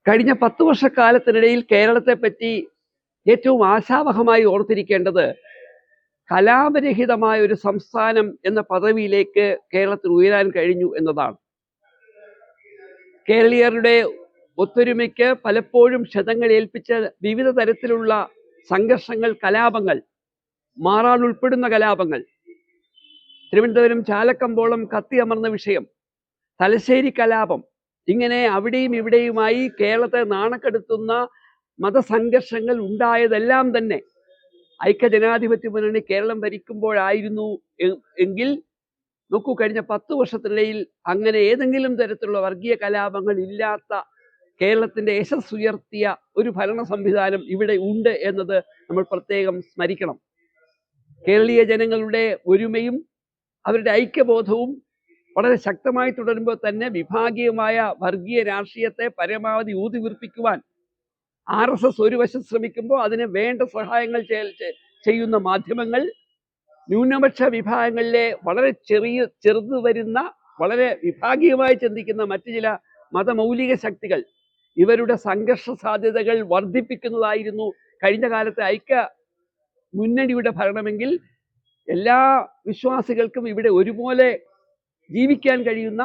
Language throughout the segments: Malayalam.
കഴിഞ്ഞ 10 വർഷക്കാലത്തിനിടയിൽ കേരളത്തെ പറ്റി ഏറ്റവും ആശാവഹമായി ഓർത്തിരിക്കേണ്ടത് കലാപരഹിതമായ ഒരു സംസ്ഥാനം എന്ന പദവിയിലേക്ക് കേരളത്തിൽ ഉയരാൻ കഴിഞ്ഞു എന്നതാണ്. കേരളീയരുടെ ഒത്തൊരുമയ്ക്ക് പലപ്പോഴും ക്ഷതങ്ങൾ ഏൽപ്പിച്ച വിവിധ തരത്തിലുള്ള സംഘർഷങ്ങൾ, കലാപങ്ങൾ, മാറാൻ ഉൾപ്പെടുന്ന കലാപങ്ങൾ, തിരുവനന്തപുരം ചാലക്കമ്പോളം കത്തിയമർന്ന വിഷയം, തലശ്ശേരി കലാപം, ഇങ്ങനെ അവിടെയും ഇവിടെയുമായി കേരളത്തെ നാണക്കെടുത്തുന്ന മതസംഘർഷങ്ങൾ ഉണ്ടായതെല്ലാം തന്നെ ഐക്യജനാധിപത്യ മുന്നണി കേരളം ഭരിക്കുമ്പോഴായിരുന്നു എങ്കിൽ നോക്കൂ, കഴിഞ്ഞ 10 വർഷത്തിനിടയിൽ അങ്ങനെ ഏതെങ്കിലും തരത്തിലുള്ള വർഗീയ കലാപങ്ങൾ ഇല്ലാത്ത കേരളത്തിന്റെ യശസ് ഉയർത്തിയ ഒരു ഭരണ സംവിധാനം ഇവിടെ ഉണ്ട് എന്നത് നമ്മൾ പ്രത്യേകം സ്മരിക്കണം. കേരളീയ ജനങ്ങളുടെ ഒരുമയും അവരുടെ ഐക്യബോധവും വളരെ ശക്തമായി തുടരുമ്പോൾ തന്നെ വിഭാഗീയമായ വർഗീയ രാഷ്ട്രീയത്തെ പരമാവധി ഊതിവീർപ്പിക്കുവാൻ RSS ഒരു വശം ശ്രമിക്കുമ്പോൾ അതിന് വേണ്ട സഹായങ്ങൾ ചെയ്യുന്ന മാധ്യമങ്ങൾ, ന്യൂനപക്ഷ വിഭാഗങ്ങളിലെ വളരെ ചെറുതു വരുന്ന വളരെ വിഭാഗീയമായി ചിന്തിക്കുന്ന മറ്റു ചില മതമൗലിക ശക്തികൾ ഇവരുടെ സംഘർഷ സാധ്യതകൾ വർദ്ധിപ്പിക്കുന്നതായിരുന്നു കഴിഞ്ഞ കാലത്തെ ഐക്യ മുന്നണിയുടെ ഭരണമെങ്കിൽ എല്ലാ വിശ്വാസികൾക്കും ഇവിടെ ഒരുപോലെ ജീവിക്കാൻ കഴിയുന്ന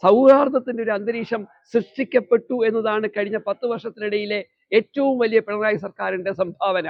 സൗഹാർദ്ദത്തിന്റെ ഒരു അന്തരീക്ഷം സൃഷ്ടിക്കപ്പെട്ടു എന്നതാണ് കഴിഞ്ഞ 10 വർഷത്തിനിടയിലെ ഏറ്റവും വലിയ പിണറായി സർക്കാരിന്റെ സംഭാവന.